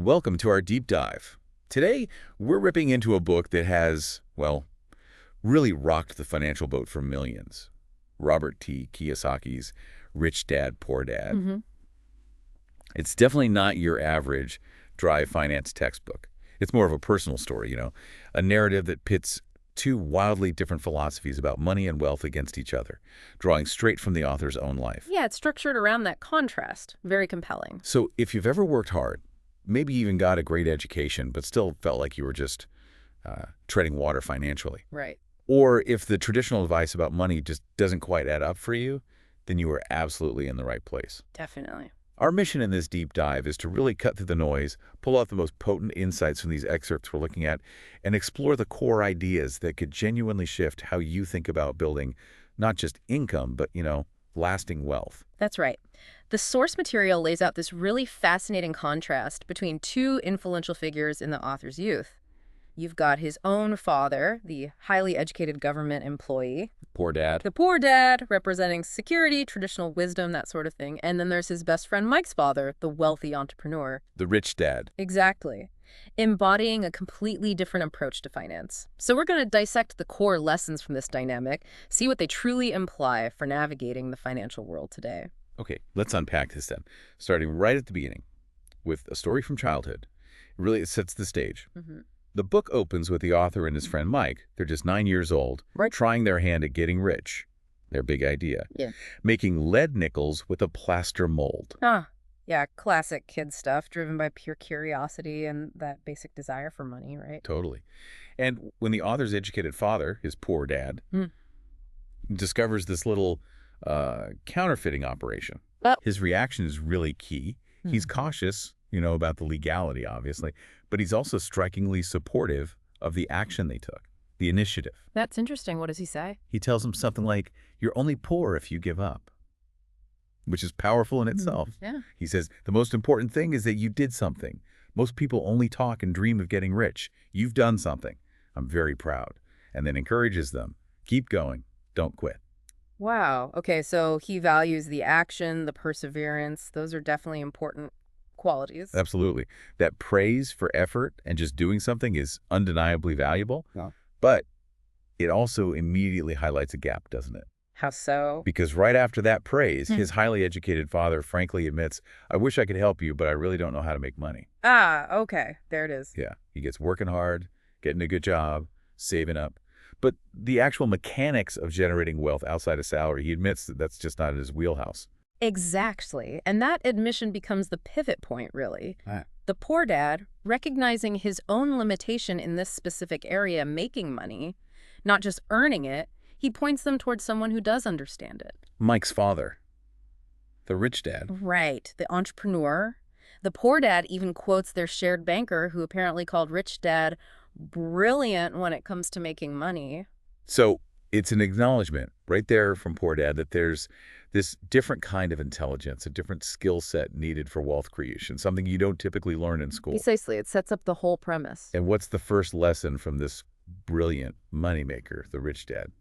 Welcome to our deep dive. Today, we're ripping into a book that has, well, really rocked the financial boat for millions. Robert Kiyosaki's Rich Dad, Poor Dad. It's definitely not your average dry finance textbook. It's more of a personal story, a narrative that pits two wildly different philosophies about money and wealth against each other, drawing straight from the author's own life. Yeah, it's structured around that contrast. Very compelling. So if you've ever worked hard, maybe even got a great education, but still felt like you were just treading water financially. Right. Or if the traditional advice about money just doesn't quite add up for you, then you are absolutely in the right place. Definitely. Our mission in this deep dive is to really cut through the noise, pull out the most potent insights from these excerpts we're looking at, and explore the core ideas that could genuinely shift how you think about building not just income, but, lasting wealth. That's right. The source material lays out this really fascinating contrast between two influential figures in the author's youth. You've got his own father, the highly educated government employee. Poor dad. The poor dad, representing security, traditional wisdom, that sort of thing. And then there's his best friend Mike's father, the wealthy entrepreneur. The rich dad. Exactly. Embodying a completely different approach to finance. So we're going to dissect the core lessons from this dynamic, see what they truly imply for navigating the financial world today. Okay, let's unpack this then, starting right at the beginning with a story from childhood. It sets the stage. The book opens with the author and his friend Mike. They're just 9 years old, trying their hand at getting rich. Their big idea. Making lead nickels with a plaster mold. Yeah, classic kid stuff, driven by pure curiosity and that basic desire for money, right? Totally. And when the author's educated father, his poor dad, discovers this little counterfeiting operation, his reaction is really key. He's cautious, about the legality, obviously, but he's also strikingly supportive of the action they took, the initiative. That's interesting. What does he say? He tells him something like, "You're only poor if you give up," which is powerful in itself. He says, the most important thing is that you did something. Most people only talk and dream of getting rich. You've done something. I'm very proud. And then encourages them. Keep going. Don't quit. Wow. Okay, so he values the action, the perseverance. Those are definitely important qualities. Absolutely. That praise for effort and just doing something is undeniably valuable. But it also immediately highlights a gap, doesn't it? How so? Because right after that praise, his highly educated father frankly admits, "I wish I could help you, but I really don't know how to make money." Okay. There it is. Yeah. He gets working hard, getting a good job, saving up. But the actual mechanics of generating wealth outside of salary, he admits that that's just not in his wheelhouse. Exactly. And that admission becomes the pivot point, really. The poor dad, recognizing his own limitation in this specific area, making money, not just earning it, he points them towards someone who does understand it. Mike's father, the rich dad. Right, the entrepreneur. The poor dad even quotes their shared banker, who apparently called Rich Dad brilliant when it comes to making money. So it's an acknowledgement right there from poor dad that there's this different kind of intelligence, a different skill set needed for wealth creation, something you don't typically learn in school. Precisely. It sets up the whole premise. And what's the first lesson from this brilliant moneymaker, the rich dad?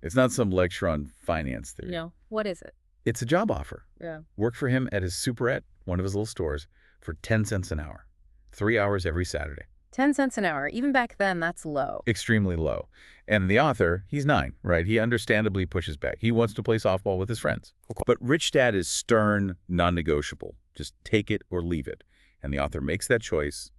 It's not some lecture on finance theory. What is it? It's a job offer. Yeah. Work for him at his superette, one of his little stores, for 10 cents an hour, 3 hours every Saturday. 10 cents an hour. Even back then, that's low. Extremely low. And the author, he's 9, right? He understandably pushes back. He wants to play softball with his friends. But Rich Dad is stern, non-negotiable. Just take it or leave it. And the author makes that choice,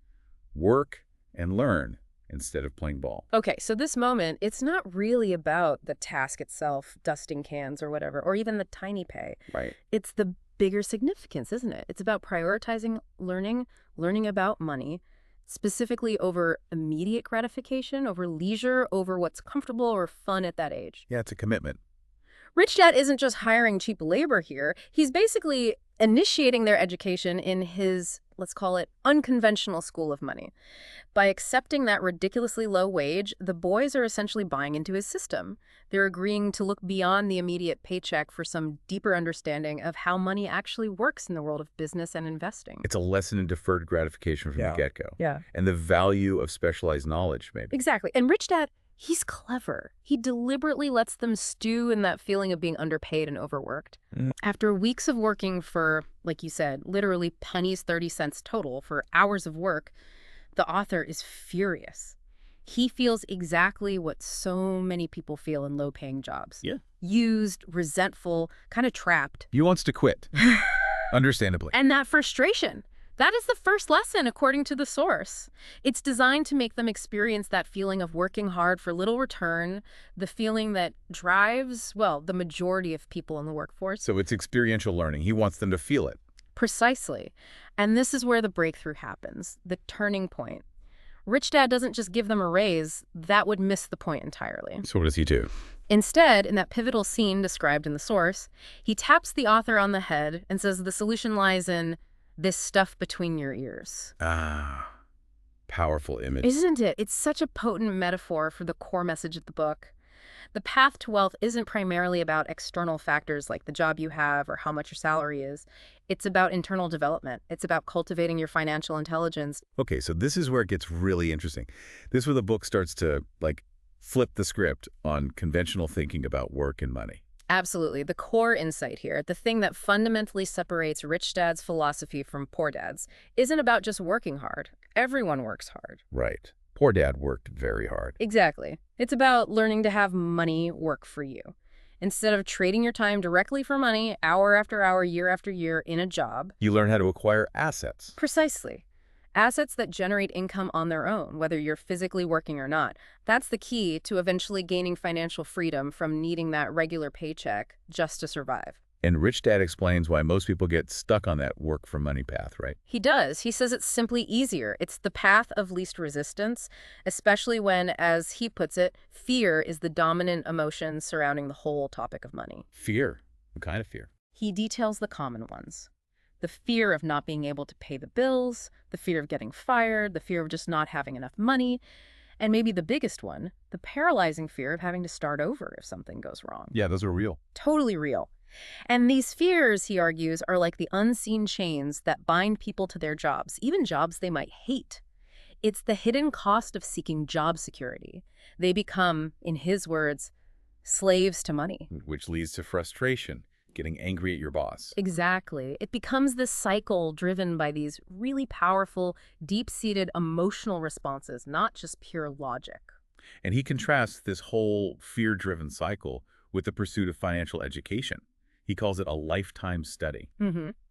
work and learn instead of playing ball. Okay, so this moment, it's not really about the task itself, dusting cans or whatever, or even the tiny pay. Right. It's the bigger significance, isn't it? It's about prioritizing learning about money, specifically over immediate gratification, over leisure, over what's comfortable or fun at that age. Yeah, it's a commitment. Rich Dad isn't just hiring cheap labor here. He's basically initiating their education in his, let's call it, unconventional school of money. By accepting that ridiculously low wage, the boys are essentially buying into his system. They're agreeing to look beyond the immediate paycheck for some deeper understanding of how money actually works in the world of business and investing. It's a lesson in deferred gratification from the get-go. Yeah. And the value of specialized knowledge, maybe. Exactly. And Rich Dad He's clever. He deliberately lets them stew in that feeling of being underpaid and overworked. Mm. After weeks of working for, like you said, literally pennies 30 cents total for hours of work, the author is furious. He feels exactly what so many people feel in low-paying jobs. Yeah. Used, resentful, kind of trapped. He wants to quit. Understandably. And that frustration, that is the first lesson according to the source. It's designed to make them experience that feeling of working hard for little return, the feeling that drives, well, the majority of people in the workforce. So it's experiential learning. He wants them to feel it. Precisely. And this is where the breakthrough happens, the turning point. Rich Dad doesn't just give them a raise. That would miss the point entirely. So what does he do? Instead, in that pivotal scene described in the source, he taps the author on the head and says the solution lies in this stuff between your ears. Ah, powerful image. Isn't it? It's such a potent metaphor for the core message of the book. The path to wealth isn't primarily about external factors like the job you have or how much your salary is. It's about internal development. It's about cultivating your financial intelligence. Okay, so this is where it gets really interesting. This is where the book starts to, flip the script on conventional thinking about work and money. Absolutely. The core insight here, the thing that fundamentally separates Rich Dad's philosophy from Poor Dad's, isn't about just working hard. Everyone works hard. Right. Poor Dad worked very hard. Exactly. It's about learning to have money work for you. Instead of trading your time directly for money, hour after hour, year after year, in a job. You learn how to acquire assets. Precisely. Assets that generate income on their own, whether you're physically working or not. That's the key to eventually gaining financial freedom from needing that regular paycheck just to survive. And Rich Dad explains why most people get stuck on that work for money path, right? He does. He says it's simply easier. It's the path of least resistance, especially when, as he puts it, fear is the dominant emotion surrounding the whole topic of money. Fear. What kind of fear? He details the common ones. The fear of not being able to pay the bills, the fear of getting fired, the fear of just not having enough money, and maybe the biggest one, the paralyzing fear of having to start over if something goes wrong. Yeah, those are real. Totally real. And these fears, he argues, are like the unseen chains that bind people to their jobs, even jobs they might hate. It's the hidden cost of seeking job security. They become, in his words, slaves to money. Which leads to frustration, getting angry at your boss. Exactly. It becomes this cycle driven by these really powerful, deep-seated emotional responses, not just pure logic. And he contrasts this whole fear-driven cycle with the pursuit of financial education. He calls it a lifetime study.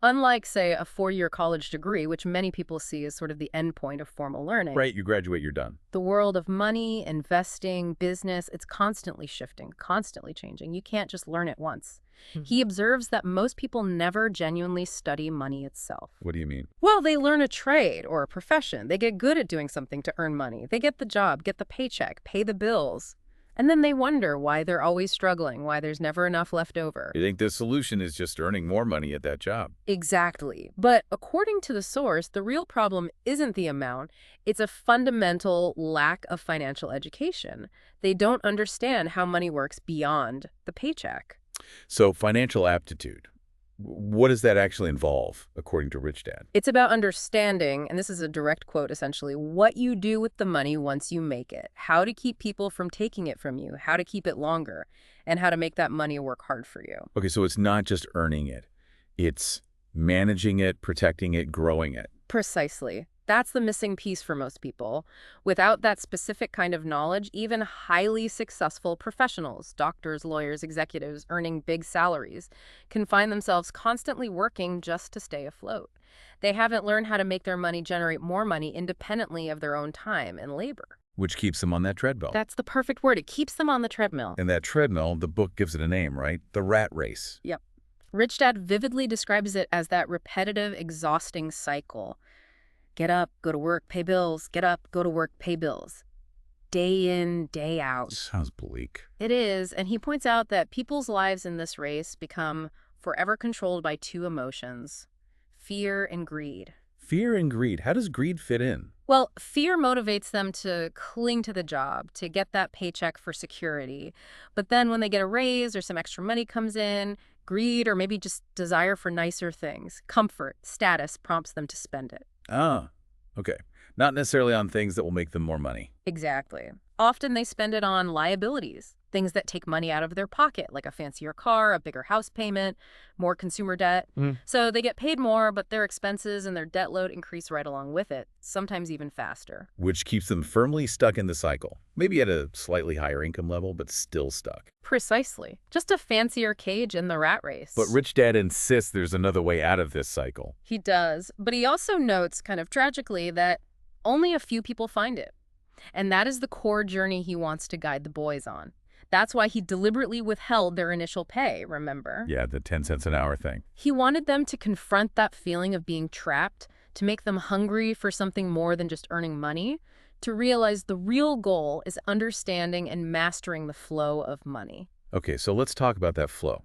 Unlike, say, a 4-year college degree, which many people see as sort of the end point of formal learning. Right, you graduate, you're done. The world of money, investing, business, it's constantly shifting, constantly changing. You can't just learn it once. He observes that most people never genuinely study money itself. What do you mean? Well, they learn a trade or a profession. They get good at doing something to earn money. They get the job, get the paycheck, pay the bills. And then they wonder why they're always struggling, why there's never enough left over. You think the solution is just earning more money at that job? Exactly. But according to the source, the real problem isn't the amount. It's a fundamental lack of financial education. They don't understand how money works beyond the paycheck. So financial aptitude, what does that actually involve, according to Rich Dad? It's about understanding, and this is a direct quote essentially, what you do with the money once you make it, how to keep people from taking it from you, how to keep it longer, and how to make that money work hard for you. Okay, so it's not just earning it. It's managing it, protecting it, growing it. Precisely. That's the missing piece for most people. Without that specific kind of knowledge, even highly successful professionals, doctors, lawyers, executives earning big salaries, can find themselves constantly working just to stay afloat. They haven't learned how to make their money generate more money independently of their own time and labor. Which keeps them on that treadmill. That's the perfect word. It keeps them on the treadmill. And that treadmill, the book gives it a name, right? The rat race. Yep. Rich Dad vividly describes it as that repetitive, exhausting cycle. Get up, go to work, pay bills. Get up, go to work, pay bills. Day in, day out. Sounds bleak. It is, and he points out that people's lives in this race become forever controlled by two emotions, fear and greed. Fear and greed. How does greed fit in? Well, fear motivates them to cling to the job, to get that paycheck for security. But then when they get a raise or some extra money comes in, greed or maybe just desire for nicer things, comfort, status prompts them to spend it. Ah, okay. Not necessarily on things that will make them more money. Exactly. Often they spend it on liabilities, things that take money out of their pocket, like a fancier car, a bigger house payment, more consumer debt. Mm. So they get paid more, but their expenses and their debt load increase right along with it, sometimes even faster. Which keeps them firmly stuck in the cycle. Maybe at a slightly higher income level, but still stuck. Precisely. Just a fancier cage in the rat race. But Rich Dad insists there's another way out of this cycle. He does, but he also notes, kind of tragically, that only a few people find it. And that is the core journey he wants to guide the boys on. That's why he deliberately withheld their initial pay, remember? Yeah, the 10 cents an hour thing. He wanted them to confront that feeling of being trapped, to make them hungry for something more than just earning money, to realize the real goal is understanding and mastering the flow of money. Okay, so let's talk about that flow.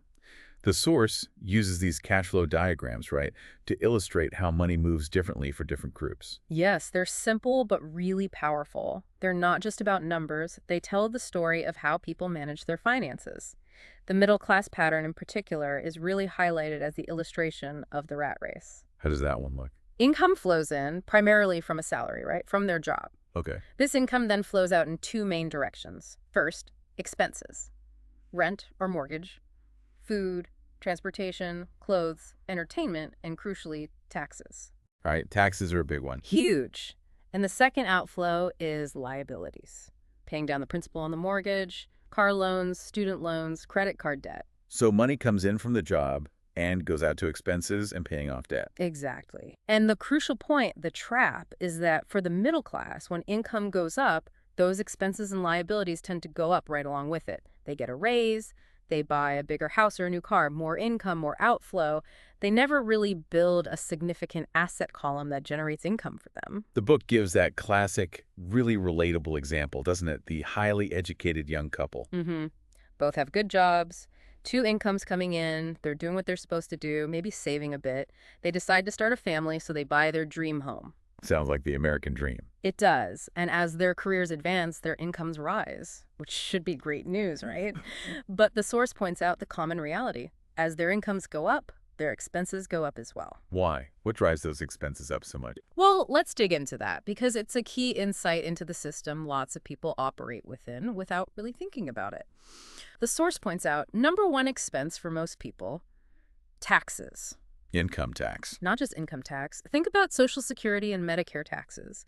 The source uses these cash flow diagrams, right, to illustrate how money moves differently for different groups. Yes, they're simple but really powerful. They're not just about numbers. They tell the story of how people manage their finances. The middle class pattern in particular is really highlighted as the illustration of the rat race. How does that one look? Income flows in primarily from a salary, right? From their job. Okay. This income then flows out in two main directions. First, expenses. Rent or mortgage, food, transportation, clothes, entertainment, and crucially, taxes. All right, taxes are a big one. Huge. And the second outflow is liabilities. Paying down the principal on the mortgage, car loans, student loans, credit card debt. So money comes in from the job and goes out to expenses and paying off debt. Exactly. And the crucial point, the trap, is that for the middle class, when income goes up, those expenses and liabilities tend to go up right along with it. They get a raise, they buy a bigger house or a new car, more income, more outflow. They never really build a significant asset column that generates income for them. The book gives that classic, really relatable example, doesn't it? The highly educated young couple. Both have good jobs, two incomes coming in, they're doing what they're supposed to do, maybe saving a bit. They decide to start a family, so they buy their dream home. Sounds like the American dream. It does. And as their careers advance, their incomes rise, which should be great news, right? But the source points out the common reality. As their incomes go up, their expenses go up as well. Why? What drives those expenses up so much? Well, let's dig into that because it's a key insight into the system lots of people operate within without really thinking about it. The source points out number one expense for most people, taxes. Income tax. Not just income tax. Think about Social Security and Medicare taxes.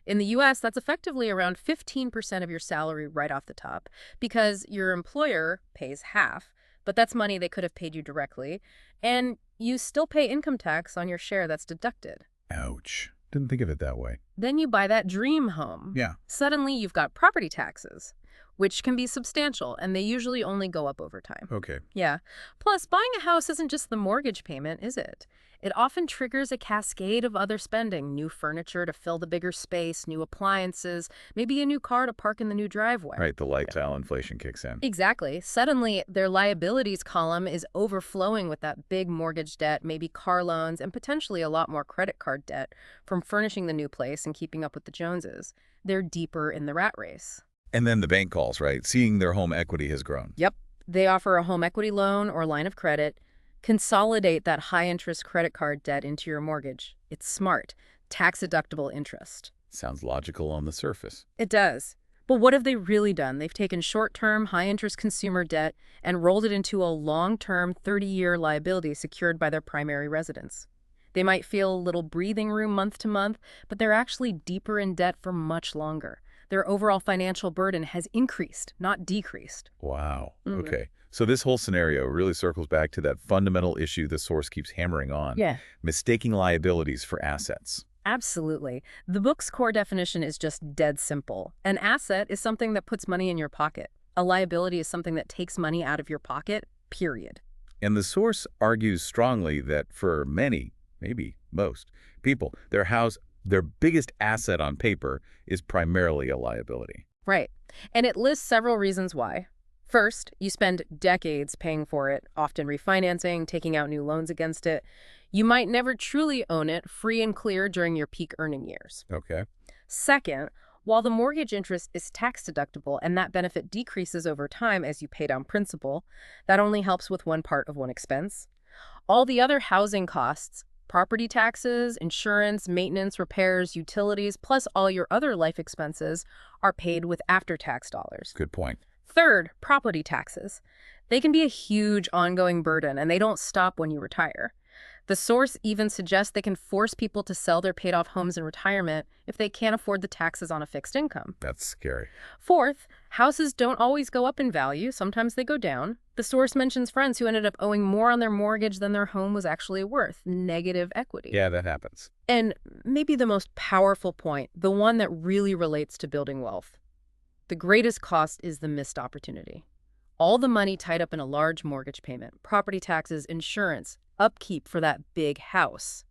In the U.S., that's effectively around 15% of your salary right off the top because your employer pays half, but that's money they could have paid you directly, and you still pay income tax on your share that's deducted. Ouch. Didn't think of it that way. Then you buy that dream home. Yeah. Suddenly you've got property taxes, which can be substantial, and they usually only go up over time. Okay. Yeah. Plus, buying a house isn't just the mortgage payment, is it? It often triggers a cascade of other spending, new furniture to fill the bigger space, new appliances, maybe a new car to park in the new driveway. Right, the lifestyle inflation kicks in. Exactly. Suddenly, their liabilities column is overflowing with that big mortgage debt, maybe car loans, and potentially a lot more credit card debt from furnishing the new place and keeping up with the Joneses. They're deeper in the rat race. And then the bank calls, right? Seeing their home equity has grown. Yep. They offer a home equity loan or line of credit. Consolidate that high-interest credit card debt into your mortgage. It's smart, tax-deductible interest. Sounds logical on the surface. It does. But what have they really done? They've taken short-term, high-interest consumer debt and rolled it into a long-term, 30-year liability secured by their primary residence. They might feel a little breathing room month to month, but they're actually deeper in debt for much longer. Their overall financial burden has increased, not decreased. Wow. Okay. So this whole scenario really circles back to that fundamental issue the source keeps hammering on. Yeah. Mistaking liabilities for assets. Absolutely. The book's core definition is just dead simple. An asset is something that puts money in your pocket. A liability is something that takes money out of your pocket, period. And the source argues strongly that for many, maybe most, people, their biggest asset on paper is primarily a liability. Right. And it lists several reasons why. First, you spend decades paying for it, often refinancing, taking out new loans against it. You might never truly own it free and clear during your peak earning years. Okay. Second, while the mortgage interest is tax deductible and that benefit decreases over time as you pay down principal, that only helps with one part of one expense. All the other housing costs, Property taxes, insurance, maintenance, repairs, utilities, plus all your other life expenses are paid with after-tax dollars. Good point. Third, property taxes. They can be a huge ongoing burden, and they don't stop when you retire. The source even suggests they can force people to sell their paid-off homes in retirement if they can't afford the taxes on a fixed income. That's scary. Fourth, houses don't always go up in value. Sometimes they go down. The source mentions friends who ended up owing more on their mortgage than their home was actually worth. Negative equity. Yeah, that happens. And maybe the most powerful point, the one that really relates to building wealth. The greatest cost is the missed opportunity. All the money tied up in a large mortgage payment, property taxes, insurance, upkeep for that big house.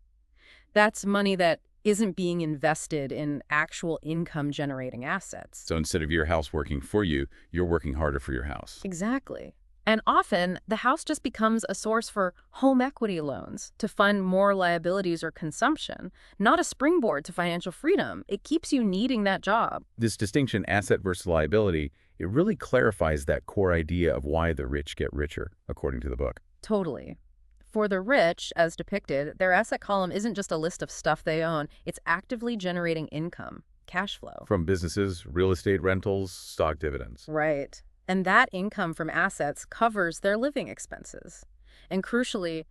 That's money that isn't being invested in actual income-generating assets. So instead of your house working for you, you're working harder for your house. Exactly. And often, the house just becomes a source for home equity loans to fund more liabilities or consumption, not a springboard to financial freedom. It keeps you needing that job. This distinction, asset versus liability, it really clarifies that core idea of why the rich get richer, according to the book. Totally. For the rich, as depicted, their asset column isn't just a list of stuff they own. It's actively generating income, cash flow. From businesses, real estate rentals, stock dividends. Right. And that income from assets covers their living expenses. And crucially,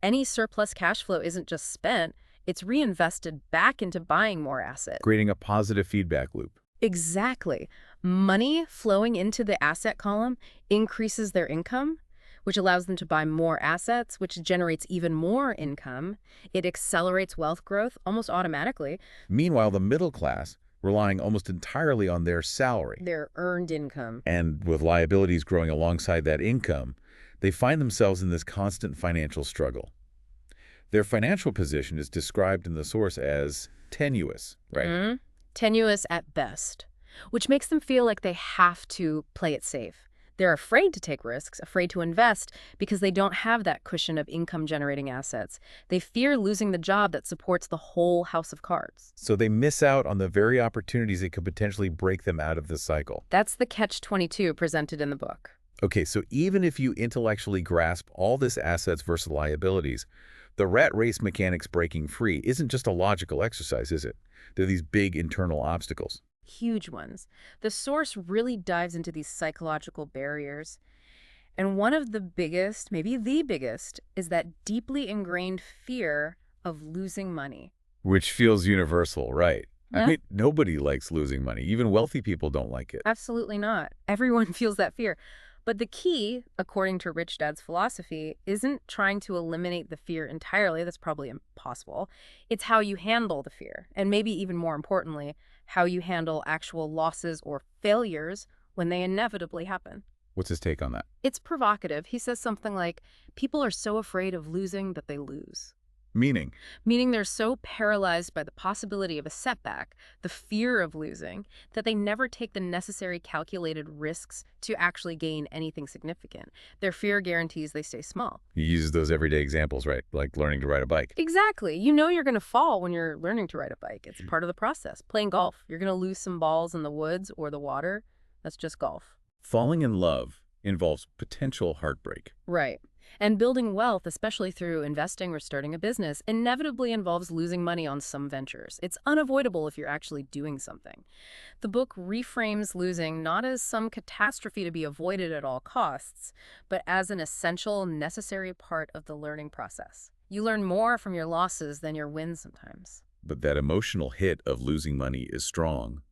any surplus cash flow isn't just spent, it's reinvested back into buying more assets. Creating a positive feedback loop. Exactly. Money flowing into the asset column increases their income, which allows them to buy more assets, which generates even more income. It accelerates wealth growth almost automatically. Meanwhile, the middle class, relying almost entirely on their salary. Their earned income. And with liabilities growing alongside that income, they find themselves in this constant financial struggle. Their financial position is described in the source as tenuous, right? Tenuous at best, which makes them feel like they have to play it safe. They're afraid to take risks, afraid to invest, because they don't have that cushion of income-generating assets. They fear losing the job that supports the whole house of cards. So they miss out on the very opportunities that could potentially break them out of this cycle. That's the catch-22 presented in the book. Okay, so even if you intellectually grasp all this assets versus liabilities, the rat race mechanics breaking free isn't just a logical exercise, is it? They're these big internal obstacles. Huge ones. The source really dives into these psychological barriers. And one of the biggest, maybe the biggest, is that deeply ingrained fear of losing money. Which feels universal, right? Yeah. I mean, nobody likes losing money. Even wealthy people don't like it. Absolutely not. Everyone feels that fear. But the key, according to Rich Dad's philosophy, isn't trying to eliminate the fear entirely. That's probably impossible. It's how you handle the fear. And maybe even more importantly, how you handle actual losses or failures when they inevitably happen. What's his take on that? It's provocative. He says something like, people are so afraid of losing that they lose. Meaning They're so paralyzed by the possibility of a setback, the fear of losing, that they never take the necessary calculated risks to actually gain anything significant. Their fear guarantees they stay small. he uses those everyday examples, right? Like learning to ride a bike. Exactly. You know you're going to fall when you're learning to ride a bike. It's part of the process. Playing golf, you're going to lose some balls in the woods or the water. That's just golf. Falling in love involves potential heartbreak. Right. And building wealth, especially through investing or starting a business, inevitably involves losing money on some ventures. It's unavoidable if you're actually doing something. The book reframes losing not as some catastrophe to be avoided at all costs, but as an essential, necessary part of the learning process. You learn more from your losses than your wins sometimes. But that emotional hit of losing money is strong.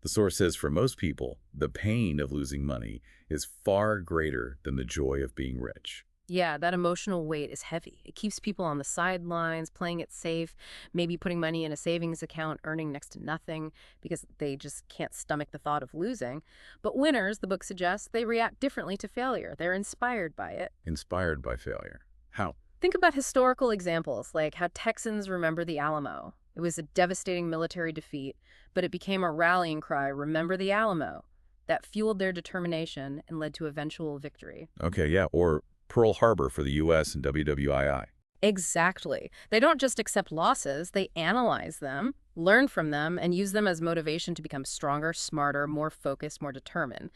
The source says for most people, the pain of losing money is far greater than the joy of being rich. Yeah, that emotional weight is heavy. It keeps people on the sidelines, playing it safe, maybe putting money in a savings account, earning next to nothing because they just can't stomach the thought of losing. But winners, the book suggests, they react differently to failure. They're inspired by it. Inspired by failure. How? Think about historical examples, like how Texans remember the Alamo. It was a devastating military defeat, but it became a rallying cry, remember the Alamo. That fueled their determination and led to eventual victory. Okay, yeah, or Pearl Harbor for the U.S. and WWII. Exactly. They don't just accept losses, they analyze them, learn from them, and use them as motivation to become stronger, smarter, more focused, more determined.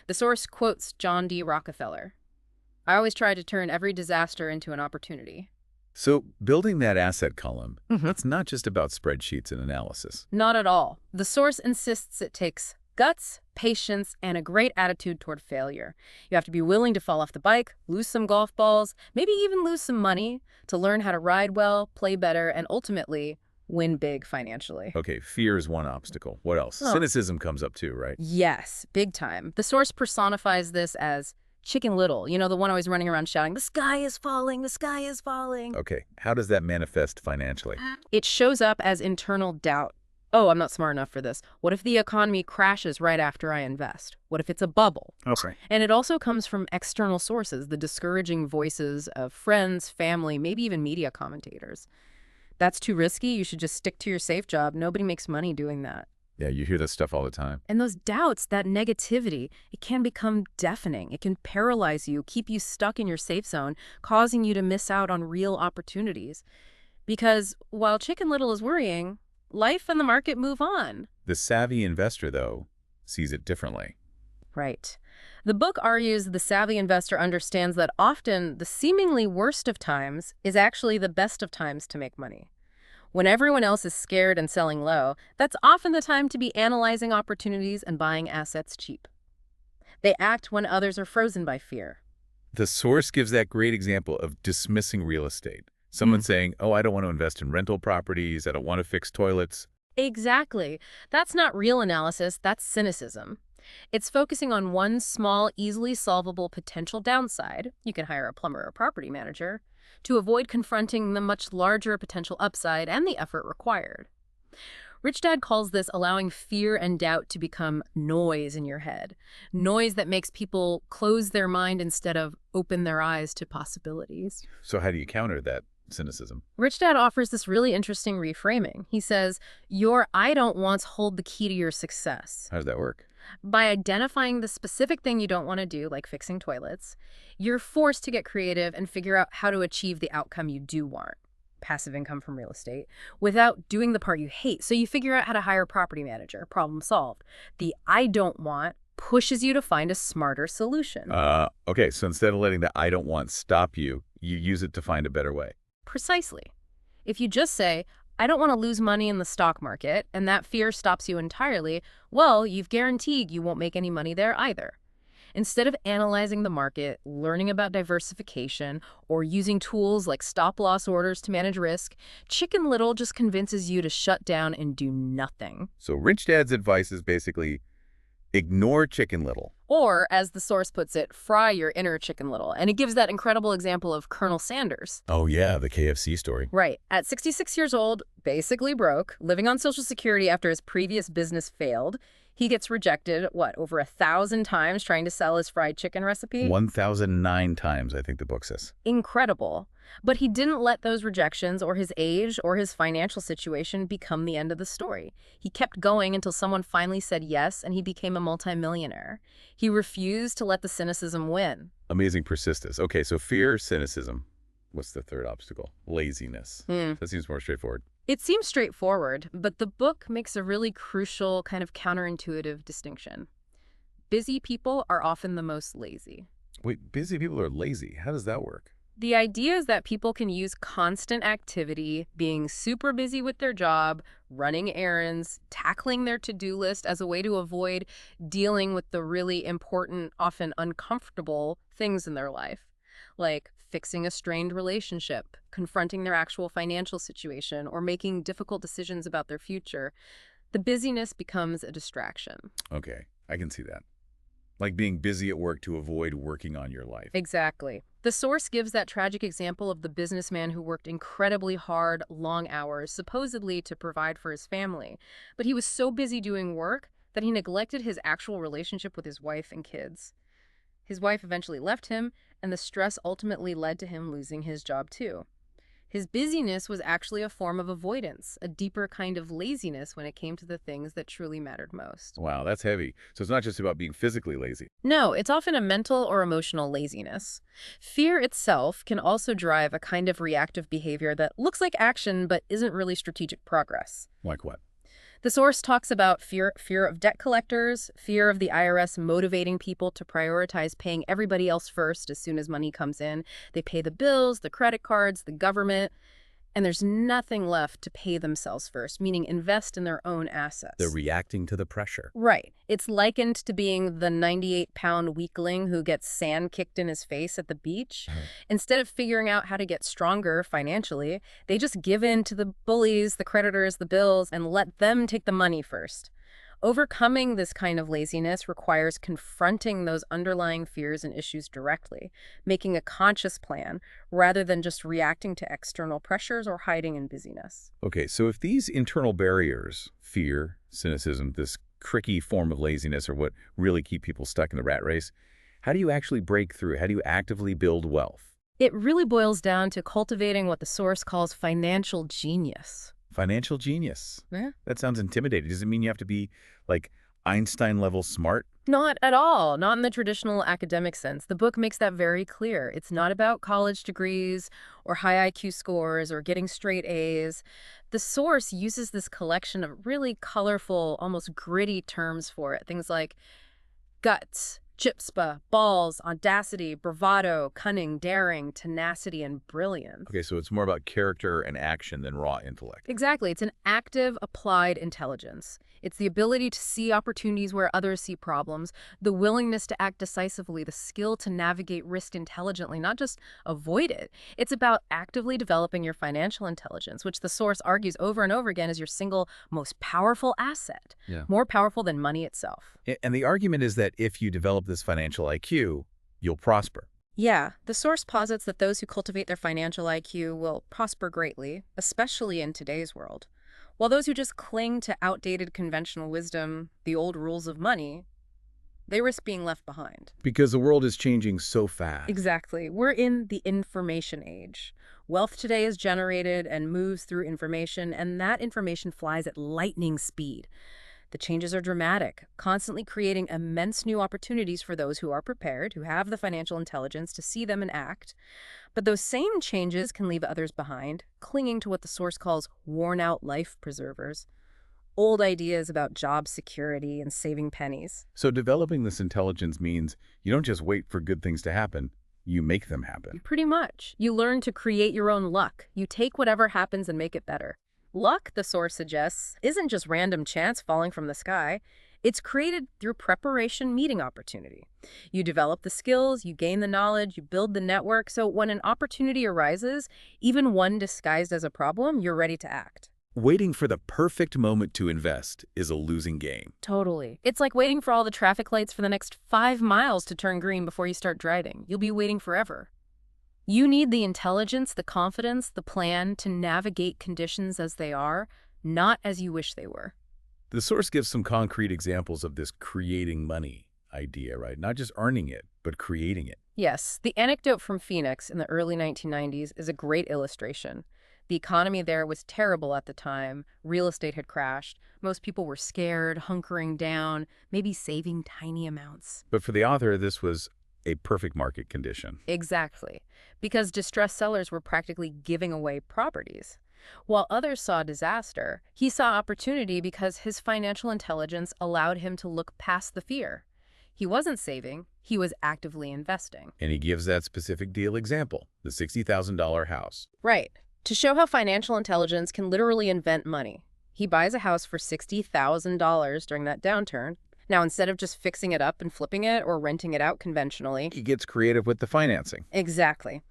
The source quotes John D. Rockefeller. I always try to turn every disaster into an opportunity. So building that asset column, Mhm. it's not just about spreadsheets and analysis. Not at all. The source insists it takes guts, patience, and a great attitude toward failure. You have to be willing to fall off the bike, lose some golf balls, maybe even lose some money to learn how to ride well, play better, and ultimately win big financially. Okay, fear is one obstacle. What else? Oh, Cynicism comes up too, right? yes, big time. The source personifies this as Chicken Little, the one always running around shouting, "The sky is falling, the sky is falling." Okay, how does that manifest financially? It shows up as internal doubt. Oh, I'm not smart enough for this. What if the economy crashes right after I invest? What if it's a bubble? Okay. And it also comes from external sources, the discouraging voices of friends, family, maybe even media commentators. That's too risky. You should just stick to your safe job. Nobody makes money doing that. Yeah, you hear that stuff all the time. And those doubts, that negativity, it can become deafening. It can paralyze you, keep you stuck in your safe zone, causing you to miss out on real opportunities. Because while Chicken Little is worrying, life and the market move on. The savvy investor, though, sees it differently. Right. The book argues the savvy investor understands that often the seemingly worst of times is actually the best of times to make money. When everyone else is scared and selling low, that's often the time to be analyzing opportunities and buying assets cheap. They act when others are frozen by fear. The source gives that great example of dismissing real estate. Someone saying, oh, I don't want to invest in rental properties, I don't want to fix toilets. Exactly. That's not real analysis, that's cynicism. It's focusing on one small, easily solvable potential downside, you can hire a plumber or property manager, to avoid confronting the much larger potential upside and the effort required. Rich Dad calls this allowing fear and doubt to become noise in your head. Noise that makes people close their mind instead of open their eyes to possibilities. So how do you counter that cynicism? Rich Dad offers this really interesting reframing. He says, your I don't wants hold the key to your success. How does that work? By identifying the specific thing you don't want to do, like fixing toilets, you're forced to get creative and figure out how to achieve the outcome you do want, passive income from real estate, without doing the part you hate. So you figure out how to hire a property manager, problem solved. The I don't want pushes you to find a smarter solution. Okay, so instead of letting the I don't want stop you, you use it to find a better way. Precisely. If you just say, I don't want to lose money in the stock market, and that fear stops you entirely, well, you've guaranteed you won't make any money there either. Instead of analyzing the market, learning about diversification, or using tools like stop-loss orders to manage risk, Chicken Little just convinces you to shut down and do nothing. So Rich Dad's advice is basically ignore Chicken Little. Or, as the source puts it, fry your inner Chicken Little. And it gives that incredible example of Colonel Sanders. Oh yeah, the KFC story. Right. At 66 years old, basically broke, living on Social Security after his previous business failed, he gets rejected, over 1,000 times trying to sell his fried chicken recipe? 1,009 times, I think the book says. Incredible. But he didn't let those rejections or his age or his financial situation become the end of the story. He kept going until someone finally said yes and he became a multimillionaire. He refused to let the cynicism win. Amazing persistence. Okay, so fear, cynicism. What's the third obstacle? Laziness. That seems more straightforward. It seems straightforward, but the book makes a really crucial kind of counterintuitive distinction. Busy people are often the most lazy. Wait, busy people are lazy. How does that work? The idea is that people can use constant activity, being super busy with their job, running errands, tackling their to-do list as a way to avoid dealing with the really important, often uncomfortable things in their life, like fixing a strained relationship, confronting their actual financial situation, or making difficult decisions about their future. The busyness becomes a distraction. Okay, I can see that. Like being busy at work to avoid working on your life. Exactly. The source gives that tragic example of the businessman who worked incredibly hard, long hours, supposedly to provide for his family. But he was so busy doing work that he neglected his actual relationship with his wife and kids. His wife eventually left him, and the stress ultimately led to him losing his job too. His busyness was actually a form of avoidance, a deeper kind of laziness when it came to the things that truly mattered most. Wow, that's heavy. So it's not just about being physically lazy. No, it's often a mental or emotional laziness. Fear itself can also drive a kind of reactive behavior that looks like action but isn't really strategic progress. Like what? The source talks about fear of debt collectors, fear of the IRS motivating people to prioritize paying everybody else first as soon as money comes in. They pay the bills, the credit cards, the government, and there's nothing left to pay themselves first, meaning invest in their own They're assets. reacting to the pressure. Right. It's likened to being the 98-pound weakling who gets sand kicked in his face at the beach. Uh-huh. Instead of figuring out how to get stronger financially, they just give in to the bullies, the creditors, the bills, and let them take the money first. Overcoming this kind of laziness requires confronting those underlying fears and issues directly, making a conscious plan rather than just reacting to external pressures or hiding in busyness. Okay, so if these internal barriers, fear, cynicism, this cricky form of laziness are what really keep people stuck in the rat race, how do you actually break through? How do you actively build wealth? It really boils down to cultivating what the source calls financial genius. Financial genius. Yeah. That sounds intimidating. Does it mean you have to be like Einstein-level smart? Not at all. Not in the traditional academic sense. The book makes that very clear. It's not about college degrees or high IQ scores or getting straight A's. The source uses this collection of really colorful, almost gritty terms for it. Things like guts, chutzpah, balls, audacity, bravado, cunning, daring, tenacity, and brilliance. Okay, so it's more about character and action than raw intellect. Exactly. It's an active, applied intelligence. It's the ability to see opportunities where others see problems, the willingness to act decisively, the skill to navigate risk intelligently, not just avoid it. It's about actively developing your financial intelligence, which the source argues over and over again is your single most powerful asset, Yeah. more powerful than money itself. And the argument is that if you develop this financial IQ, you'll prosper. Yeah, the source posits that those who cultivate their financial IQ will prosper greatly, especially in today's world, while those who just cling to outdated conventional wisdom, the old rules of money, they risk being left behind. Because the world is changing so fast. Exactly. We're in the information age. Wealth today is generated and moves through information, and that information flies at lightning speed. The changes are dramatic, constantly creating immense new opportunities for those who are prepared, who have the financial intelligence to see them and act. But those same changes can leave others behind, clinging to what the source calls worn-out life preservers. Old ideas about job security and saving pennies. So developing this intelligence means you don't just wait for good things to happen, you make them happen. Pretty much. You learn to create your own luck. You take whatever happens and make it better. Luck, the source suggests, isn't just random chance falling from the sky. It's created through preparation meeting opportunity. You develop the skills, you gain the knowledge, you build the network, so when an opportunity arises, even one disguised as a problem, you're ready to act. Waiting for the perfect moment to invest is a losing game. Totally. It's like waiting for all the traffic lights for the next 5 miles to turn green before you start driving. You'll be waiting forever. You need the intelligence, the confidence, the plan to navigate conditions as they are, not as you wish they were. The source gives some concrete examples of this creating money idea, right? Not just earning it, but creating it. Yes, the anecdote from Phoenix in the early 1990s is a great illustration. The economy there was terrible at the time. Real estate had crashed. Most people were scared, hunkering down, maybe saving tiny amounts. But for the author, this was a perfect market condition. Exactly, because distressed sellers were practically giving away properties. While others saw disaster, he saw opportunity because his financial intelligence allowed him to look past the fear. He wasn't saving, he was actively investing. And he gives that specific deal example, the $60,000 house. Right. To show how financial intelligence can literally invent money. He buys a house for $60,000 during that downturn. Now, instead of just fixing it up and flipping it or renting it out conventionally. He gets creative with the financing. Exactly.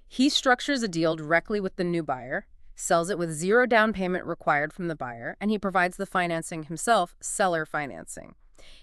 He structures a deal directly with the new buyer, sells it with zero down payment required from the buyer, and he provides the financing himself, seller financing.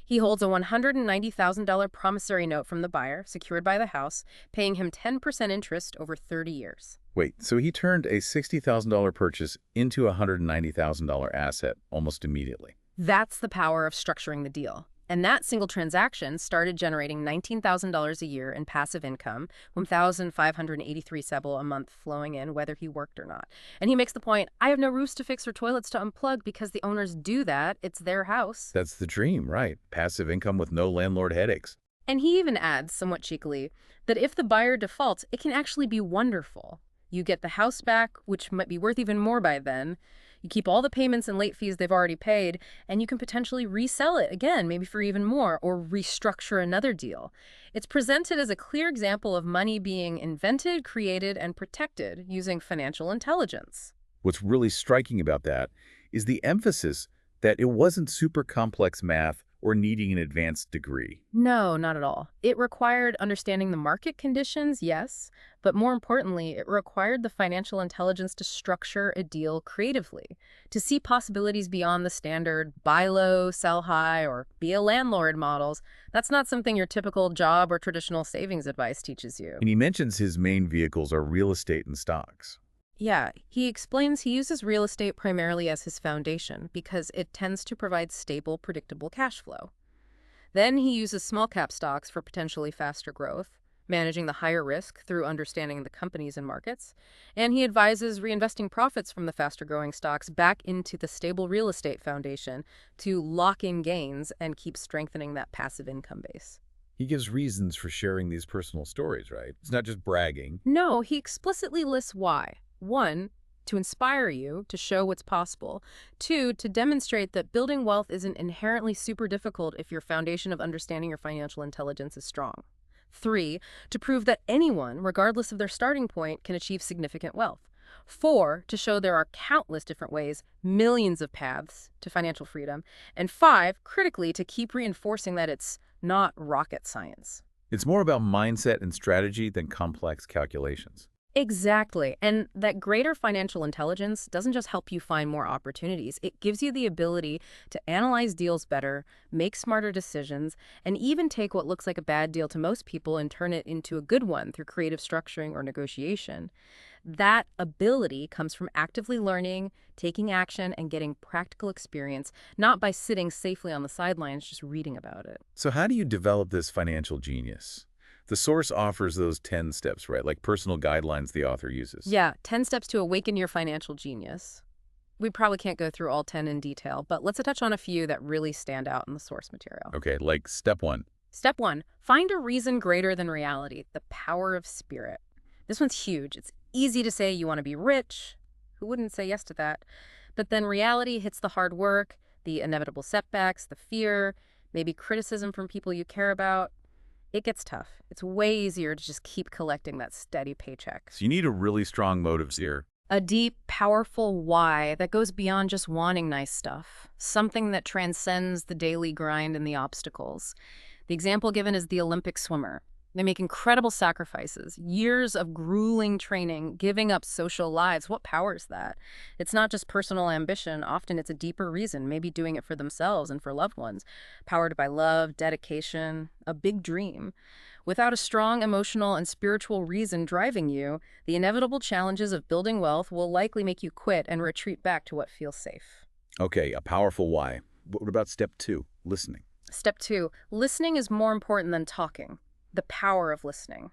He holds a $190,000 promissory note from the buyer, secured by the house, paying him 10% interest over 30 years. Wait, so he turned a $60,000 purchase into a $190,000 asset almost immediately. That's the power of structuring the deal. And that single transaction started generating $19,000 a year in passive income, 1,583 seble a month flowing in, whether he worked or not. And he makes the point, I have no roofs to fix or toilets to unplug because the owners do that. It's their house. That's the dream, right? Passive income with no landlord headaches. And he even adds, somewhat cheekily, that if the buyer defaults, it can actually be wonderful. You get the house back, which might be worth even more by then. You keep all the payments and late fees they've already paid, and you can potentially resell it again, maybe for even more, or restructure another deal. It's presented as a clear example of money being invented, created, and protected using financial intelligence. What's really striking about that is the emphasis that it wasn't super complex math or needing an advanced degree. No, not at all. It required understanding the market conditions, yes, but more importantly, it required the financial intelligence to structure a deal creatively, to see possibilities beyond the standard buy low, sell high, or be a landlord models. That's not something your typical job or traditional savings advice teaches you. And he mentions his main vehicles are real estate and stocks. Yeah, he explains he uses real estate primarily as his foundation because it tends to provide stable, predictable cash flow. Then he uses small cap stocks for potentially faster growth, managing the higher risk through understanding the companies and markets. And he advises reinvesting profits from the faster growing stocks back into the stable real estate foundation to lock in gains and keep strengthening that passive income base. He gives reasons for sharing these personal stories, right? It's not just bragging. No, he explicitly lists why. 1, to inspire you, to show what's possible. 2, to demonstrate that building wealth isn't inherently super difficult if your foundation of understanding your financial intelligence is strong. 3, to prove that anyone, regardless of their starting point, can achieve significant wealth. 4, to show there are countless different ways, millions of paths to financial freedom. And 5, critically, to keep reinforcing that it's not rocket science. It's more about mindset and strategy than complex calculations. Exactly. And that greater financial intelligence doesn't just help you find more opportunities. It gives you the ability to analyze deals better, make smarter decisions, and even take what looks like a bad deal to most people and turn it into a good one through creative structuring or negotiation. That ability comes from actively learning, taking action, and getting practical experience, not by sitting safely on the sidelines just reading about it. So how do you develop this financial genius? The source offers those 10 steps, right? Like personal guidelines the author uses. Yeah, 10 steps to awaken your financial genius. We probably can't go through all 10 in detail, but let's touch on a few that really stand out in the source material. Okay, like step 1. Step 1, find a reason greater than reality, the power of spirit. This one's huge. It's easy to say you want to be rich. Who wouldn't say yes to that? But then reality hits the hard work, the inevitable setbacks, the fear, maybe criticism from people you care about. It gets tough. It's way easier to just keep collecting that steady paycheck. So you need a really strong motives here. A deep, powerful why that goes beyond just wanting nice stuff. Something that transcends the daily grind and the obstacles. The example given is the Olympic swimmer. They make incredible sacrifices, years of grueling training, giving up social lives. What powers that? It's not just personal ambition. Often it's a deeper reason, maybe doing it for themselves and for loved ones, powered by love, dedication, a big dream. Without a strong emotional and spiritual reason driving you, the inevitable challenges of building wealth will likely make you quit and retreat back to what feels safe. Okay, a powerful why. What about step 2, listening? Step 2, listening is more important than talking. The power of listening.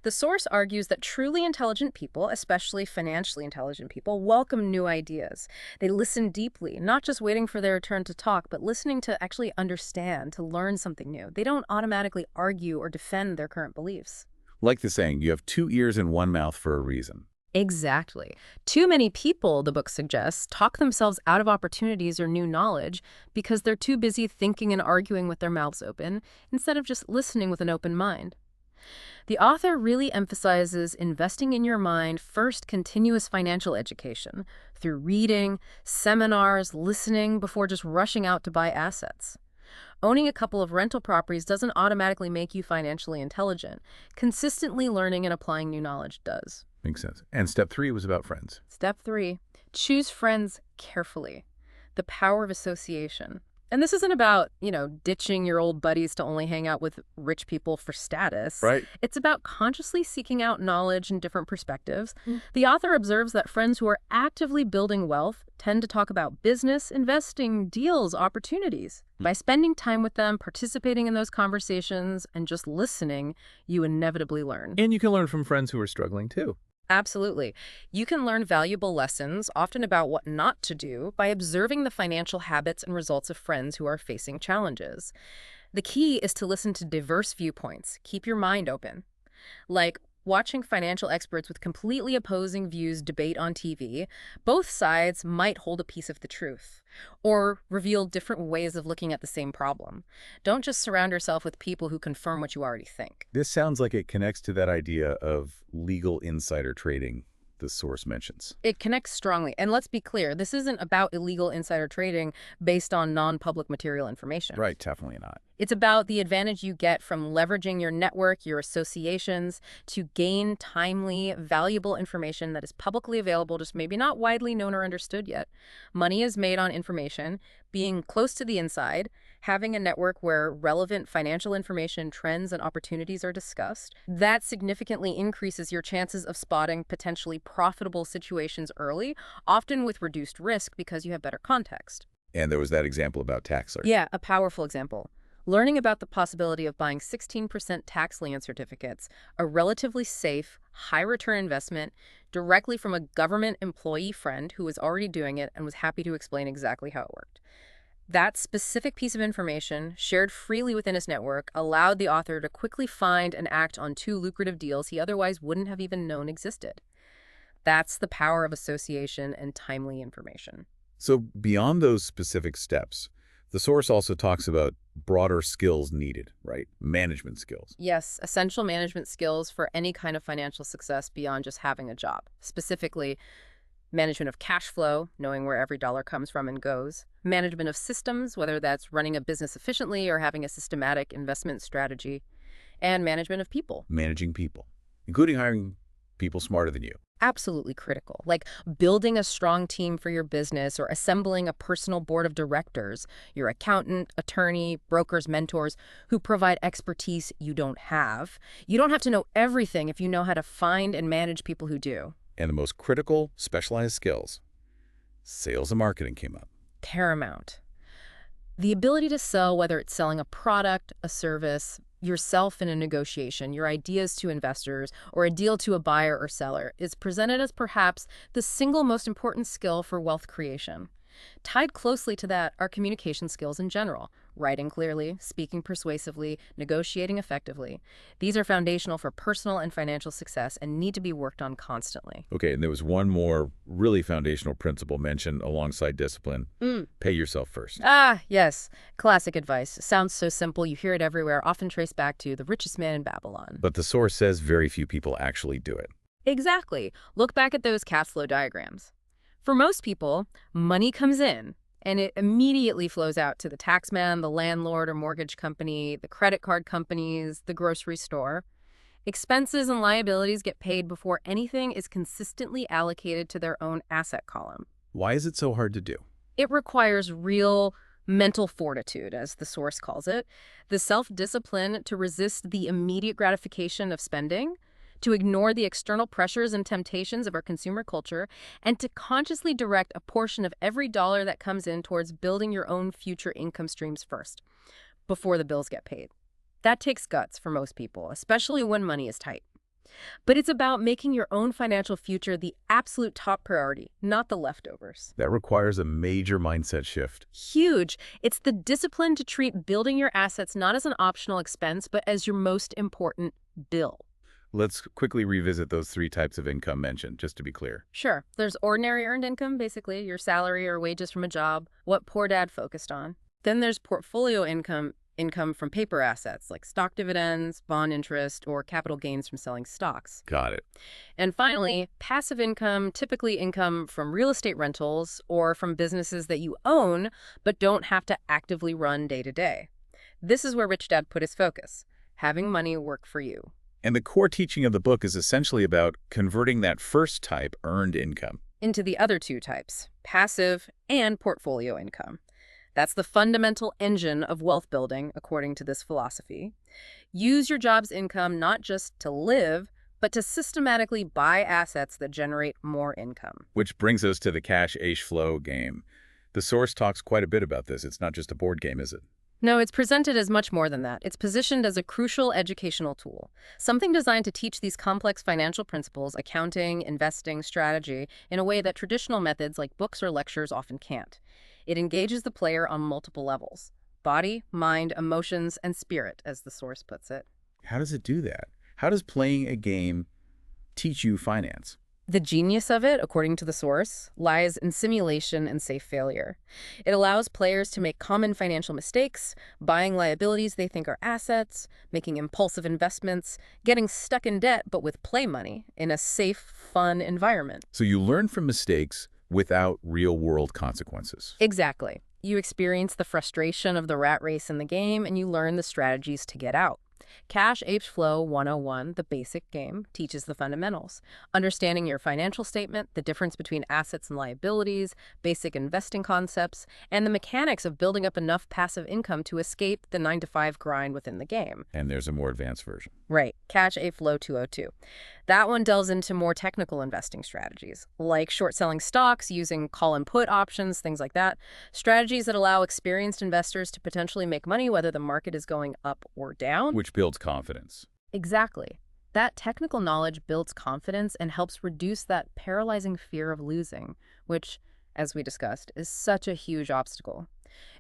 The source argues that truly intelligent people, especially financially intelligent people, welcome new ideas. They listen deeply, not just waiting for their turn to talk, but listening to actually understand, to learn something new. They don't automatically argue or defend their current beliefs. Like the saying, you have 2 ears and 1 mouth for a reason. Exactly. Too many people, the book suggests, talk themselves out of opportunities or new knowledge because they're too busy thinking and arguing with their mouths open instead of just listening with an open mind. The author really emphasizes investing in your mind first, continuous financial education through reading, seminars, listening before just rushing out to buy assets. Owning a couple of rental properties doesn't automatically make you financially intelligent. Consistently learning and applying new knowledge does. Makes sense. And step 3 was about friends. Step 3, choose friends carefully. The power of association. And this isn't about, ditching your old buddies to only hang out with rich people for status. Right. It's about consciously seeking out knowledge and different perspectives. The author observes that friends who are actively building wealth tend to talk about business, investing, deals, opportunities. By spending time with them, participating in those conversations, and just listening, you inevitably learn. And you can learn from friends who are struggling too. Absolutely. You can learn valuable lessons, often about what not to do, by observing the financial habits and results of friends who are facing challenges. The key is to listen to diverse viewpoints. Keep your mind open. Like, Watching financial experts with completely opposing views debate on TV, both sides might hold a piece of the truth or reveal different ways of looking at the same problem. Don't just surround yourself with people who confirm what you already think. This sounds like it connects to that idea of legal insider trading the source mentions. It connects strongly. And let's be clear, this isn't about illegal insider trading based on non-public material information. Right, definitely not. It's about the advantage you get from leveraging your network, your associations, to gain timely, valuable information that is publicly available, just maybe not widely known or understood yet. Money is made on information, being close to the inside, having a network where relevant financial information, trends, and opportunities are discussed. That significantly increases your chances of spotting potentially profitable situations early, often with reduced risk because you have better context. And there was that example about tax alert. Yeah, a powerful example. Learning about the possibility of buying 16% tax lien certificates, a relatively safe, high-return investment, directly from a government employee friend who was already doing it and was happy to explain exactly how it worked. That specific piece of information, shared freely within his network, allowed the author to quickly find and act on two lucrative deals he otherwise wouldn't have even known existed. That's the power of association and timely information. So beyond those specific steps, the source also talks about broader skills needed, right? Management skills. Yes, essential management skills for any kind of financial success beyond just having a job. Specifically, management of cash flow, knowing where every dollar comes from and goes. Management of systems, whether that's running a business efficiently or having a systematic investment strategy. And management of people. Managing people, including hiring people smarter than you. Absolutely critical. Like building a strong team for your business or assembling a personal board of directors, your accountant, attorney, brokers, mentors who provide expertise you don't have. You don't have to know everything if you know how to find and manage people who do. And the most critical specialized skills, sales and marketing came up. Paramount. The ability to sell, whether it's selling a product, a service, yourself in a negotiation, your ideas to investors, or a deal to a buyer or seller, is presented as perhaps the single most important skill for wealth creation. Tied closely to that are communication skills in general, writing clearly, speaking persuasively, negotiating effectively. These are foundational for personal and financial success and need to be worked on constantly. Okay, and there was one more really foundational principle mentioned alongside discipline. Pay yourself first. Ah, yes. Classic advice. Sounds so simple, you hear it everywhere, often traced back to the richest man in Babylon. But the source says very few people actually do it. Exactly. Look back at those cash flow diagrams. For most people, money comes in, and it immediately flows out to the taxman, the landlord or mortgage company, the credit card companies, the grocery store. Expenses and liabilities get paid before anything is consistently allocated to their own asset column. Why is it so hard to do? It requires real mental fortitude, as the source calls it, the self-discipline to resist the immediate gratification of spending, to ignore the external pressures and temptations of our consumer culture, and to consciously direct a portion of every dollar that comes in towards building your own future income streams first, before the bills get paid. That takes guts for most people, especially when money is tight. But it's about making your own financial future the absolute top priority, not the leftovers. That requires a major mindset shift. Huge. It's the discipline to treat building your assets not as an optional expense, but as your most important bill. Let's quickly revisit those three types of income mentioned, just to be clear. Sure. There's ordinary earned income, basically, your salary or wages from a job, what Poor Dad focused on. Then there's portfolio income from paper assets like stock dividends, bond interest, or capital gains from selling stocks. Got it. And finally, passive income, typically income from real estate rentals or from businesses that you own but don't have to actively run day to day. This is where Rich Dad put his focus, having money work for you. And the core teaching of the book is essentially about converting that first type, earned income, into the other two types, passive and portfolio income. That's the fundamental engine of wealth building, according to this philosophy. Use your job's income not just to live, but to systematically buy assets that generate more income. which brings us to the cash flow game. The source talks quite a bit about this. It's not just a board game, is it? No, it's presented as much more than that. It's positioned as a crucial educational tool, something designed to teach these complex financial principles, accounting, investing, strategy, in a way that traditional methods like books or lectures often can't. It engages the player on multiple levels: body, mind, emotions, and spirit, as the source puts it. How does it do that? How does playing a game teach you finance. The genius of it, according to the source, lies in simulation and safe failure. It allows players to make common financial mistakes, buying liabilities they think are assets, making impulsive investments, getting stuck in debt but with play money in a safe, fun environment. So you learn from mistakes without real-world consequences. Exactly. You experience the frustration of the rat race in the game, and you learn the strategies to get out. Cash Apes Flow 101, the basic game, teaches the fundamentals. Understanding your financial statement, the difference between assets and liabilities, basic investing concepts, and the mechanics of building up enough passive income to escape the 9-to-5 grind within the game. And there's a more advanced version. Right, Cash Ape Flow 202. That one delves into more technical investing strategies, like short-selling stocks, using call and put options, things like that. Strategies that allow experienced investors to potentially make money whether the market is going up or down. Which builds confidence. Exactly. That technical knowledge builds confidence and helps reduce that paralyzing fear of losing, which, as we discussed, is such a huge obstacle.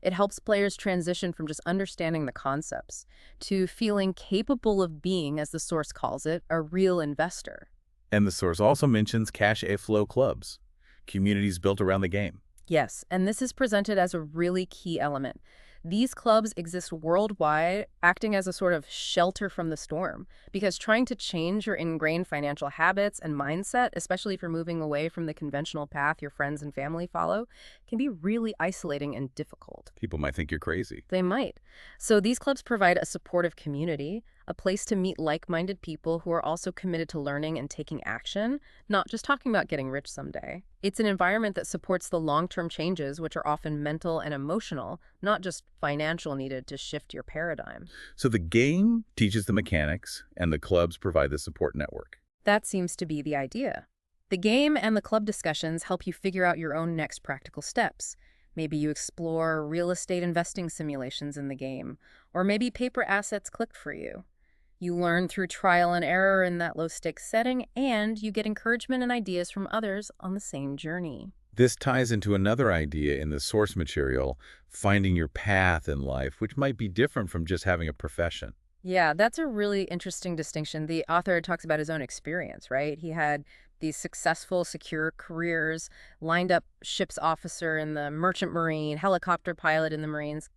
It helps players transition from just understanding the concepts to feeling capable of being, as the source calls it, a real investor. And the source also mentions cash flow clubs, communities built around the game. Yes, and this is presented as a really key element. These clubs exist worldwide, acting as a sort of shelter from the storm, because trying to change your ingrained financial habits and mindset, especially if you're moving away from the conventional path your friends and family follow, can be really isolating and difficult. People might think you're crazy. They might. So these clubs provide a supportive community, a place to meet like-minded people who are also committed to learning and taking action, not just talking about getting rich someday. It's an environment that supports the long-term changes, which are often mental and emotional, not just financial, needed to shift your paradigm. So the game teaches the mechanics, and the clubs provide the support network. That seems to be the idea. The game and the club discussions help you figure out your own next practical steps. Maybe you explore real estate investing simulations in the game, or maybe paper assets click for you. You learn through trial and error in that low-stakes setting, and you get encouragement and ideas from others on the same journey. This ties into another idea in the source material, finding your path in life, which might be different from just having a profession. Yeah, that's a really interesting distinction. The author talks about his own experience, right? He had these successful, secure careers, lined up ship's officer in the merchant marine, helicopter pilot in the Marines.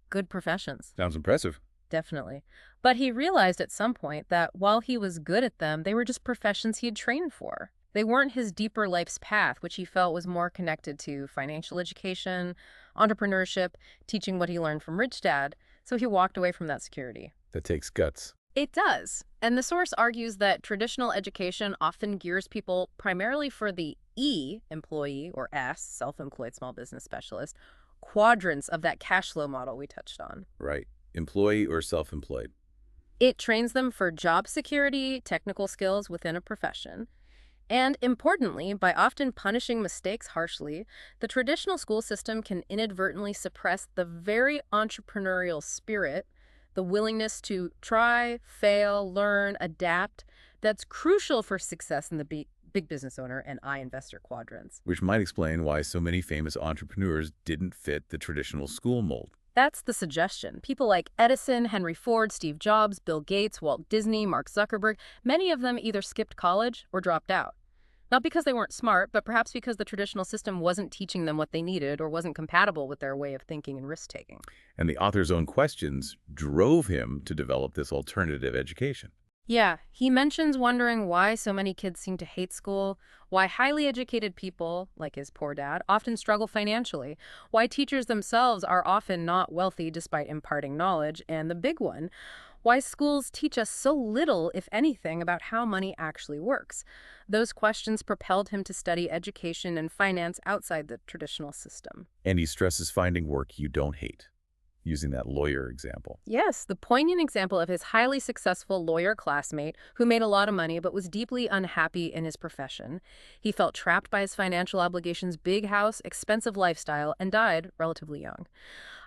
Good professions. Sounds impressive. Definitely. But he realized at some point that while he was good at them, they were just professions he had trained for. They weren't his deeper life's path, which he felt was more connected to financial education, entrepreneurship, teaching what he learned from Rich Dad. So he walked away from that security. That takes guts. It does. And the source argues that traditional education often gears people primarily for the E, employee, or S, self-employed small business specialist, quadrants of that cash flow model we touched on. Right. Employee or self-employed. It trains them for job security, technical skills within a profession. And importantly, by often punishing mistakes harshly, the traditional school system can inadvertently suppress the very entrepreneurial spirit, the willingness to try, fail, learn, adapt, that's crucial for success in the big business owner and I investor quadrants. Which might explain why so many famous entrepreneurs didn't fit the traditional school mold. That's the suggestion. People like Edison, Henry Ford, Steve Jobs, Bill Gates, Walt Disney, Mark Zuckerberg, many of them either skipped college or dropped out. Not because they weren't smart, but perhaps because the traditional system wasn't teaching them what they needed or wasn't compatible with their way of thinking and risk-taking. And the author's own questions drove him to develop this alternative education. Yeah, he mentions wondering why so many kids seem to hate school, why highly educated people, like his poor dad, often struggle financially, why teachers themselves are often not wealthy despite imparting knowledge, and the big one, why schools teach us so little, if anything, about how money actually works. Those questions propelled him to study education and finance outside the traditional system. And he stresses finding work you don't hate, using that lawyer example. Yes, the poignant example of his highly successful lawyer classmate who made a lot of money but was deeply unhappy in his profession. He felt trapped by his financial obligations, big house, expensive lifestyle, and died relatively young.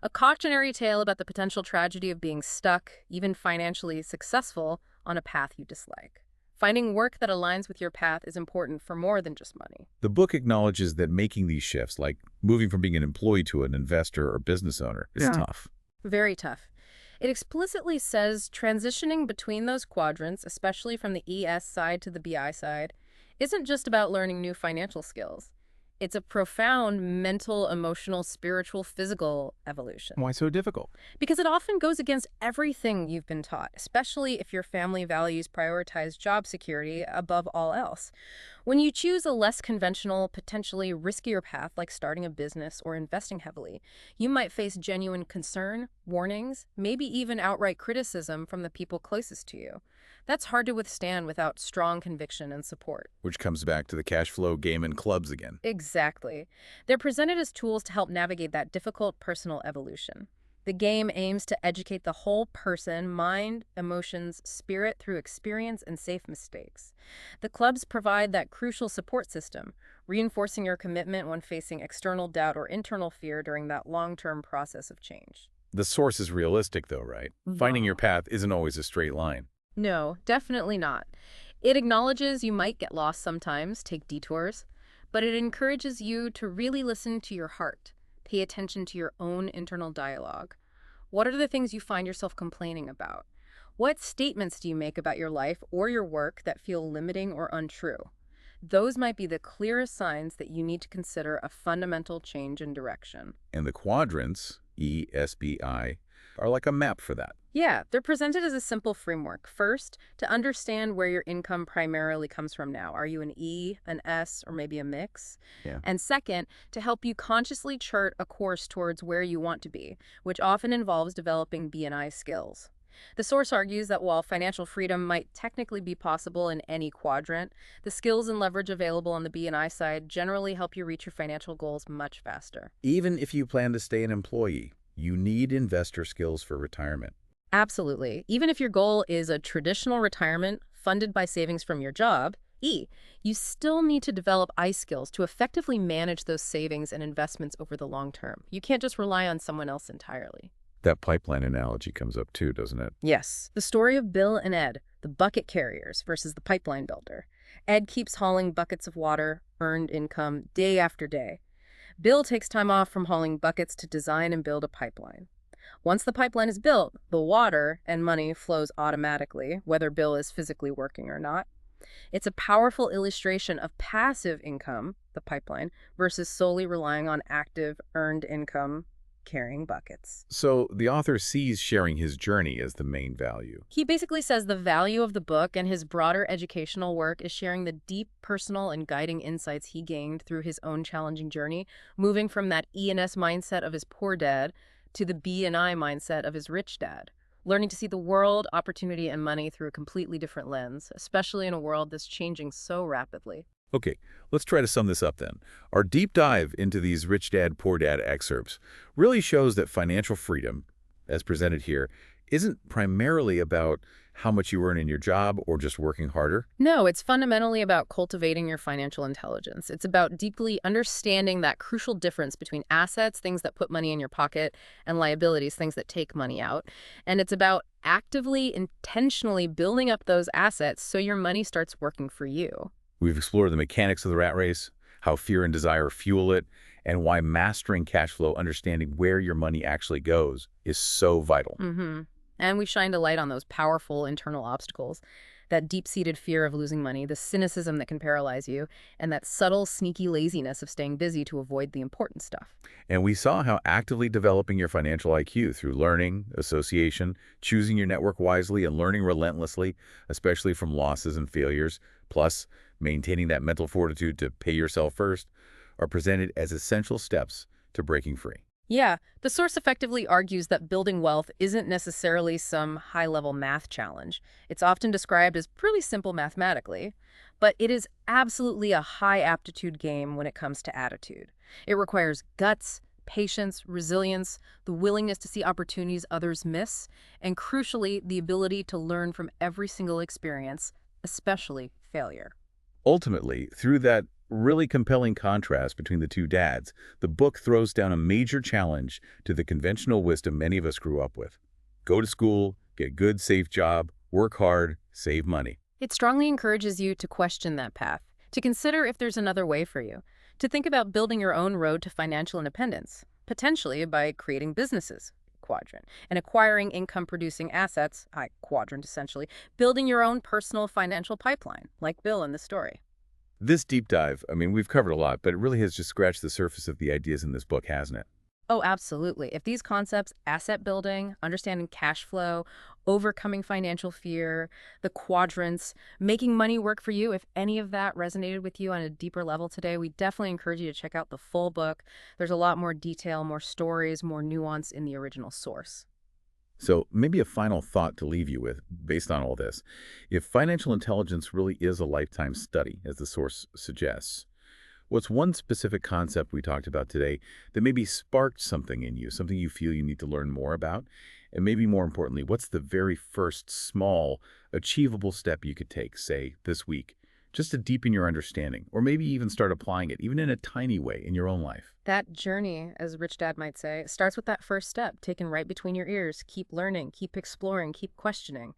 A cautionary tale about the potential tragedy of being stuck, even financially successful, on a path you dislike. Finding work that aligns with your path is important for more than just money. The book acknowledges that making these shifts, like moving from being an employee to an investor or business owner, is tough. Very tough. It explicitly says transitioning between those quadrants, especially from the ES side to the BI side, isn't just about learning new financial skills. It's a profound mental, emotional, spiritual, physical evolution. Why so difficult? Because it often goes against everything you've been taught, especially if your family values prioritize job security above all else. When you choose a less conventional, potentially riskier path like starting a business or investing heavily, you might face genuine concern, warnings, maybe even outright criticism from the people closest to you. That's hard to withstand without strong conviction and support. Which comes back to the cash flow game and clubs again. Exactly. They're presented as tools to help navigate that difficult personal evolution. The game aims to educate the whole person, mind, emotions, spirit through experience and safe mistakes. The clubs provide that crucial support system, reinforcing your commitment when facing external doubt or internal fear during that long-term process of change. The source is realistic, though, right? Finding your path isn't always a straight line. No, definitely not. It acknowledges you might get lost sometimes, take detours, but it encourages you to really listen to your heart, pay attention to your own internal dialogue. What are the things you find yourself complaining about? What statements do you make about your life or your work that feel limiting or untrue? Those might be the clearest signs that you need to consider a fundamental change in direction. And the quadrants, E, S, B, I, are like a map for that. Yeah, they're presented as a simple framework. First, to understand where your income primarily comes from now. Are you an E, an S, or maybe a mix? Yeah. And second, to help you consciously chart a course towards where you want to be, which often involves developing B&I skills. The source argues that while financial freedom might technically be possible in any quadrant, the skills and leverage available on the B&I side generally help you reach your financial goals much faster. Even if you plan to stay an employee, you need investor skills for retirement. Absolutely. Even if your goal is a traditional retirement funded by savings from your job, E, you still need to develop I skills to effectively manage those savings and investments over the long term. You can't just rely on someone else entirely. That pipeline analogy comes up too, doesn't it? Yes, the story of Bill and Ed, the bucket carriers versus the pipeline builder. Ed keeps hauling buckets of water, earned income, day after day. Bill takes time off from hauling buckets to design and build a pipeline. Once the pipeline is built, the water and money flows automatically, whether Bill is physically working or not. It's a powerful illustration of passive income, the pipeline, versus solely relying on active, earned income, carrying buckets. So the author sees sharing his journey as the main value. He basically says the value of the book and his broader educational work is sharing the deep personal and guiding insights he gained through his own challenging journey, moving from that E&S mindset of his poor dad to the B&I mindset of his rich dad, learning to see the world, opportunity, and money through a completely different lens, especially in a world that's changing so rapidly. Okay, let's try to sum this up then. Our deep dive into these Rich Dad, Poor Dad excerpts really shows that financial freedom, as presented here, isn't primarily about how much you earn in your job or just working harder. No, it's fundamentally about cultivating your financial intelligence. It's about deeply understanding that crucial difference between assets, things that put money in your pocket, and liabilities, things that take money out. And it's about actively, intentionally building up those assets so your money starts working for you. We've explored the mechanics of the rat race, how fear and desire fuel it, and why mastering cash flow, understanding where your money actually goes, is so vital. And we shined a light on those powerful internal obstacles, that deep-seated fear of losing money, the cynicism that can paralyze you, and that subtle, sneaky laziness of staying busy to avoid the important stuff. And we saw how actively developing your financial IQ through learning, association, choosing your network wisely, and learning relentlessly, especially from losses and failures, plus maintaining that mental fortitude to pay yourself first, are presented as essential steps to breaking free. Yeah, the source effectively argues that building wealth isn't necessarily some high-level math challenge. It's often described as pretty simple mathematically, but it is absolutely a high-aptitude game when it comes to attitude. It requires guts, patience, resilience, the willingness to see opportunities others miss, and crucially, the ability to learn from every single experience, especially failure. Ultimately, through that really compelling contrast between the two dads, the book throws down a major challenge to the conventional wisdom many of us grew up with. Go to school, get a good, safe job, work hard, save money. It strongly encourages you to question that path, to consider if there's another way for you, to think about building your own road to financial independence, potentially by creating businesses, quadrant, and acquiring income-producing assets, I quadrant essentially, building your own personal financial pipeline, like Bill in the story. This deep dive, I mean, we've covered a lot, but it really has just scratched the surface of the ideas in this book, hasn't it? Oh, absolutely. If these concepts, asset building, understanding cash flow, overcoming financial fear, the quadrants, making money work for you, if any of that resonated with you on a deeper level today, we definitely encourage you to check out the full book. There's a lot more detail, more stories, more nuance in the original source. So maybe a final thought to leave you with, based on all this. If financial intelligence really is a lifetime study, as the source suggests, what's one specific concept we talked about today that maybe sparked something in you, something you feel you need to learn more about? And maybe more importantly, what's the very first small, achievable step you could take, say, this week, just to deepen your understanding, or maybe even start applying it, even in a tiny way, in your own life? That journey, as Rich Dad might say, starts with that first step, taken right between your ears. Keep learning, keep exploring, keep questioning.